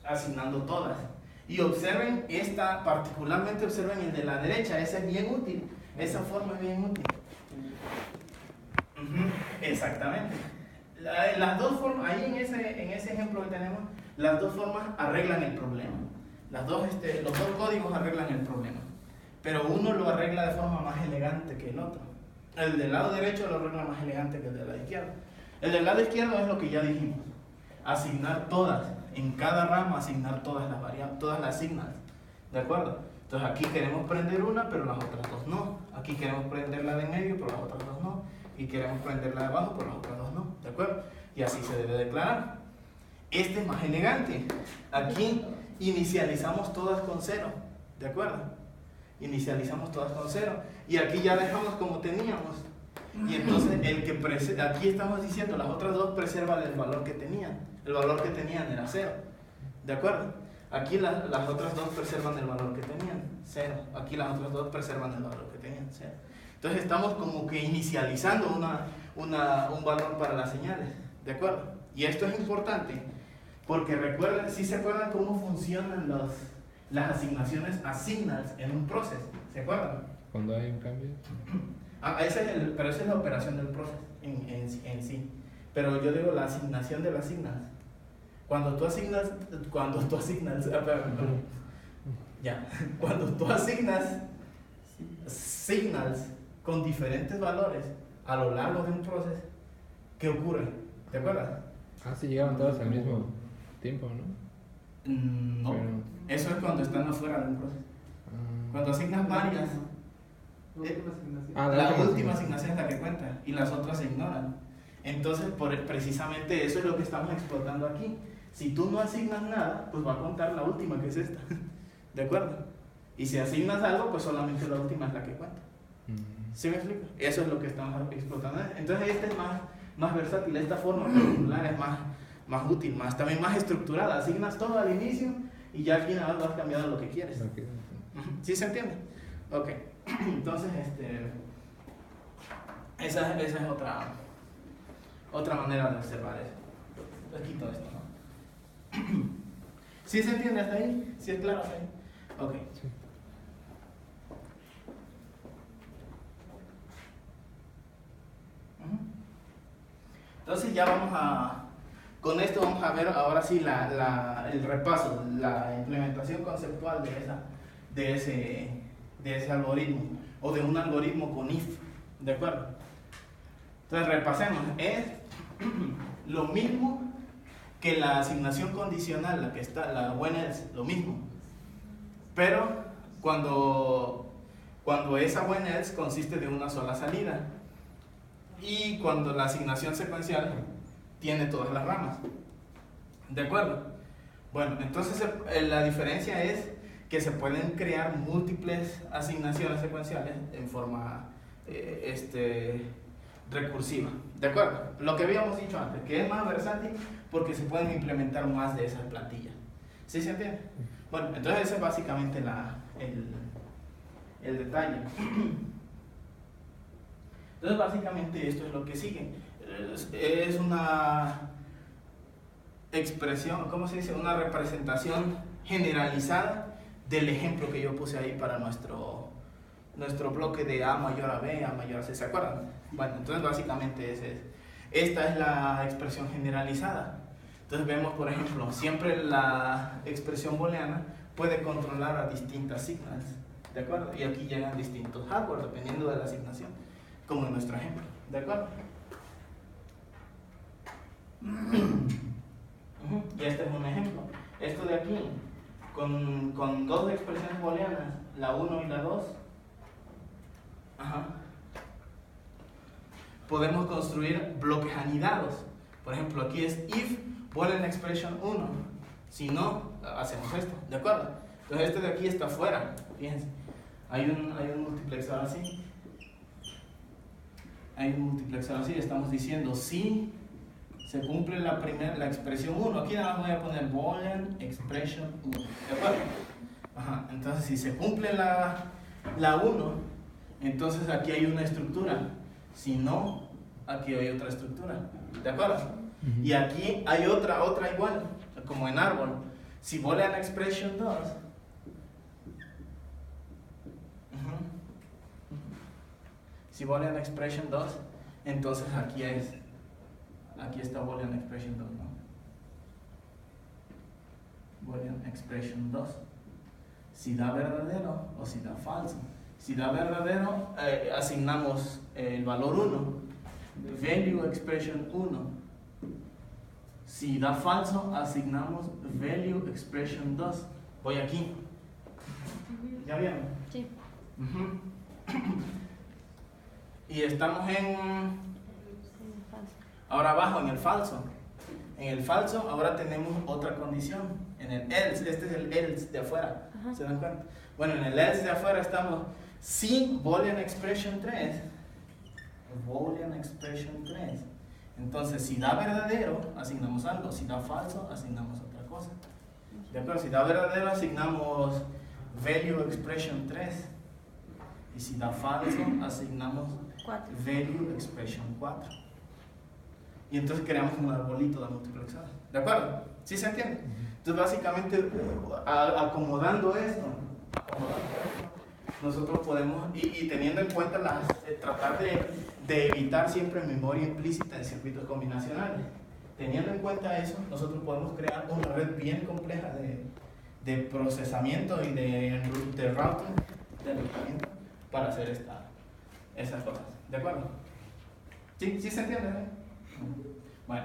Asignando todas. Y observen particularmente observen el de la derecha, esa es bien útil. Esa forma es bien útil. Exactamente. Las dos formas, ahí en ese ejemplo que tenemos, las dos formas arreglan el problema. Los dos códigos arreglan el problema. Pero uno lo arregla de forma más elegante que el otro. El del lado derecho lo arregla más elegante que el del lado izquierdo. El del lado izquierdo es lo que ya dijimos. Asignar todas, en cada rama asignar todas las variables, todas las signas. ¿De acuerdo? Entonces aquí queremos prender una, pero las otras dos no. Aquí queremos prender la de en medio, pero las otras dos no. Y queremos prender la de abajo, pero las otras dos no. ¿De acuerdo? Y así se debe declarar. Este es más elegante. Aquí inicializamos todas con 0. ¿De acuerdo? Inicializamos todas con 0. Y aquí ya dejamos como teníamos. Y entonces aquí estamos diciendo las otras dos preservan el valor que tenían. El valor que tenían era 0. ¿De acuerdo? Aquí las otras dos preservan el valor que tenían, 0. Aquí las otras dos preservan el valor que tenían, 0. Entonces estamos como que inicializando un valor para las señales, ¿de acuerdo? Y esto es importante porque recuerden, si se acuerdan cómo funcionan las asignaciones a signals en un proceso, ¿se acuerdan? Cuando hay un cambio. Pero esa es la operación del proceso en sí. Pero yo digo la asignación de las signals. Cuando tú asignas signals con diferentes valores a lo largo de un proceso, ¿qué ocurre? ¿Te acuerdas? Sí, llegaban todas al mismo tiempo, ¿no? No, pero... eso es cuando están afuera de un proceso. Cuando asignas varias, la última asignación es la que cuenta y las otras se ignoran. Entonces, precisamente eso es lo que estamos explotando aquí. Si tú no asignas nada, pues va a contar la última, que es esta. ¿De acuerdo? Y si asignas algo, pues solamente la última es la que cuenta. ¿Sí me explico? Eso es lo que estamos explotando. Entonces, este es más versátil. Esta forma particular es más útil, también más estructurada. Asignas todo al inicio y ya al final vas cambiando lo que quieres. Okay. ¿Sí se entiende? Ok. Entonces, esa es otra manera de observar eso. Les quito esto, ¿no? ¿Sí se entiende hasta ahí? ¿Sí es claro hasta ahí? Ok. Sí. Entonces ya con esto vamos a ver ahora sí el repaso, la implementación conceptual de ese algoritmo, o de un algoritmo con if, ¿de acuerdo? Entonces repasemos, es lo mismo que la asignación condicional, la when else, lo mismo, pero cuando esa when else consiste de una sola salida, y cuando la asignación secuencial tiene todas las ramas, ¿de acuerdo? Bueno, entonces la diferencia es que se pueden crear múltiples asignaciones secuenciales en forma recursiva, ¿de acuerdo? Lo que habíamos dicho antes, que es más versátil porque se pueden implementar más de esas plantillas. ¿Sí se entiende? Bueno, entonces ese es básicamente el detalle. Entonces básicamente esto es lo que sigue. Es una expresión, ¿cómo se dice? Una representación generalizada del ejemplo que yo puse ahí para nuestro bloque de A mayor a B, A mayor a C, ¿se acuerdan? Bueno, entonces básicamente esta es la expresión generalizada. Entonces vemos, por ejemplo, siempre la expresión booleana puede controlar a distintas signals, ¿de acuerdo? Y aquí llegan distintos hardware dependiendo de la asignación, como en nuestro ejemplo, ¿de acuerdo? Y este es un ejemplo. Esto de aquí, con dos expresiones booleanas, la 1 y la 2, podemos construir bloques anidados. Por ejemplo, aquí es if boolean expression 1. Si no, hacemos esto, ¿de acuerdo? Entonces este de aquí está fuera. Fíjense, hay un multiplexador así. Hay un multiplexador así. Estamos diciendo si se cumple la expresión 1. Aquí nada más voy a poner boolean expression 1. ¿De acuerdo? Entonces si se cumple la 1, entonces aquí hay una estructura. Si no, aquí hay otra estructura. ¿De acuerdo? Y aquí hay otra igual, como en árbol. Si boolean expression 2, si boolean expression 2, entonces aquí está boolean expression 2, ¿no? Boolean expression 2. Si da verdadero o si da falso. Si da verdadero, asignamos el valor 1, value expression 1. Si da falso, asignamos value expression 2. Voy aquí. ¿Ya vieron? Sí. Ujú. Y estamos ahora abajo en el falso. En el falso ahora tenemos otra condición. En el else, este es el else de afuera. Ajá. ¿Se dan cuenta? Bueno, en el else de afuera estamos si Boolean expression 3. Boolean expression 3. Entonces, si da verdadero, asignamos algo. Si da falso, asignamos otra cosa. ¿De acuerdo? Si da verdadero, asignamos value expression 3. Y si da falso, asignamos 4. value expression 4. Y entonces creamos un arbolito de multiplexado. ¿De acuerdo? ¿Sí se entiende? Entonces básicamente acomodando esto, nosotros podemos, y teniendo en cuenta tratar de evitar siempre memoria implícita en circuitos combinacionales. Teniendo en cuenta eso, nosotros podemos crear una red bien compleja de procesamiento y de routing, de enrutamiento, para hacer esas cosas. ¿De acuerdo? ¿Sí? ¿Sí se entiende? Bueno.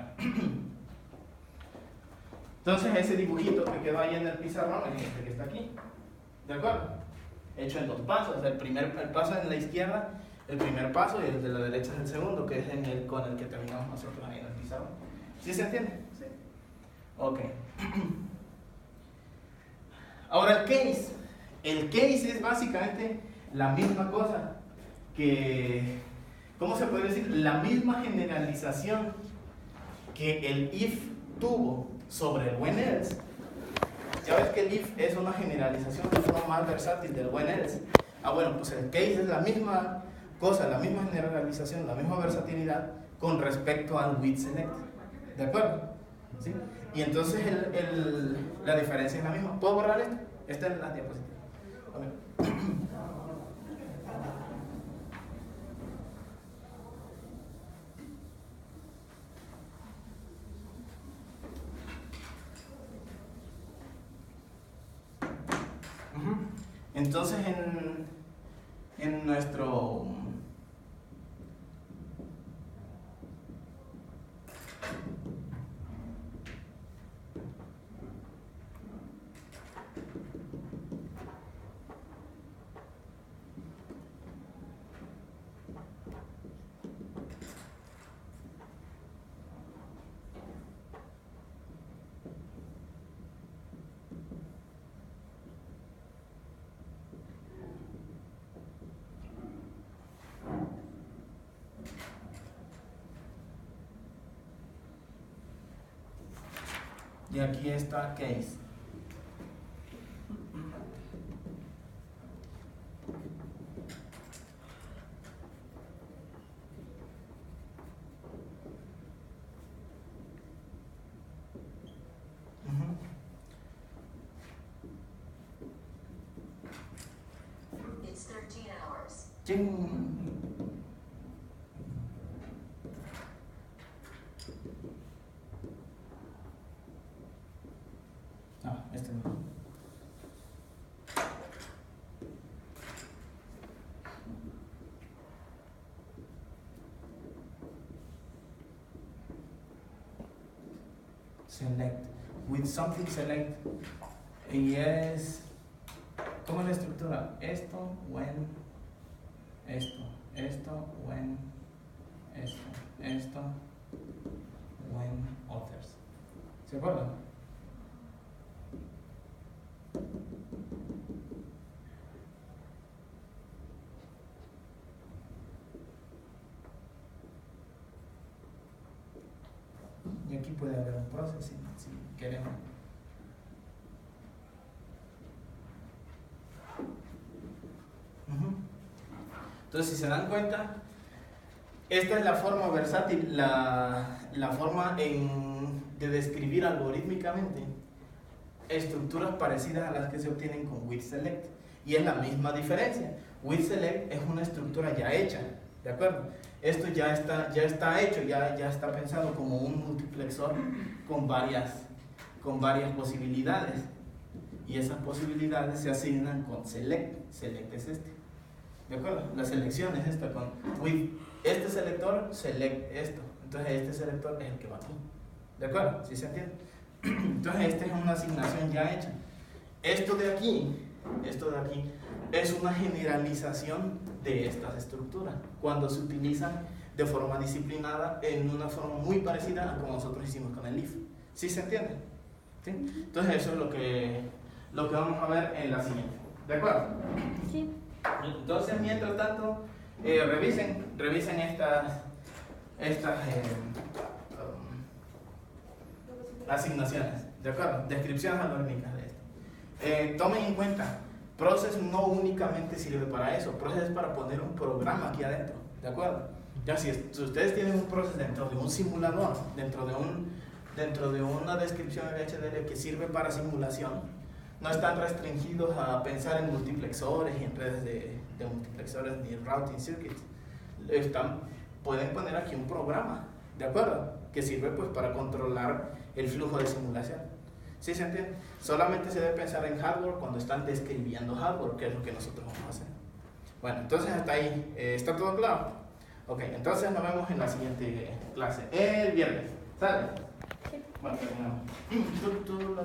Entonces ese dibujito que quedó ahí en el pizarrón es este que está aquí. ¿De acuerdo? Hecho en 2 pasos. El paso en la izquierda, el primer paso, y el de la derecha es el segundo, que es con el que terminamos nosotros ahí en el pizarrón. ¿Sí se entiende? Sí. Ok. Ahora el case. El case es básicamente la misma cosa que, ¿cómo se puede decir? La misma generalización que el if tuvo sobre el when else. Ya ves que el if es una generalización de forma más versátil del when else. Bueno, pues el case es la misma cosa, la misma generalización, la misma versatilidad con respecto al with select. ¿De acuerdo? ¿Sí? Y entonces la diferencia es la misma. ¿Puedo borrar esto? Esta es la diapositiva. Entonces en nuestro y aquí está case. It's 13 hours. ¡Ching! Este no. Select. With something select. Y es, ¿cómo es la estructura? Esto, when, esto, when, esto, when, others. ¿Se acuerdan? Y aquí puede haber un processing si queremos. Entonces, si se dan cuenta, esta es la forma versátil, la forma de describir algorítmicamente estructuras parecidas a las que se obtienen con with select. Y es la misma diferencia. With select es una estructura ya hecha, ¿de acuerdo? Esto ya está hecho, ya está pensado como un multiplexor con varias posibilidades. Y esas posibilidades se asignan con select. Select es este. ¿De acuerdo? La selección es esta con with este selector, select esto. Entonces este selector es el que va aquí. ¿De acuerdo? ¿Sí se entiende? Entonces esta es una asignación ya hecha. Esto de aquí esto de aquí, es una generalización de estas estructuras, cuando se utilizan de forma disciplinada en una forma muy parecida a como nosotros hicimos con el if. ¿Sí se entiende? ¿Sí? Entonces eso es lo que vamos a ver en la siguiente. ¿De acuerdo? Sí. Entonces, mientras tanto, revisen estas asignaciones, ¿de acuerdo? Descripciones algorítmicas de esto. Tomen en cuenta, Process no únicamente sirve para eso, Process es para poner un programa aquí adentro, ¿de acuerdo? Ya si ustedes tienen un Process dentro de un simulador, dentro de una descripción HDL que sirve para simulación, no están restringidos a pensar en multiplexores y en redes de multiplexores ni routing circuits. Pueden poner aquí un programa, ¿de acuerdo? Que sirve pues para controlar el flujo de simulación. ¿Sí se entiende? Solamente se debe pensar en hardware cuando están describiendo hardware, que es lo que nosotros vamos a hacer. Bueno, entonces hasta ahí, ¿está todo claro? Ok, entonces nos vemos en la siguiente clase, el viernes. ¿Sale? Sí. Bueno, terminamos. Tú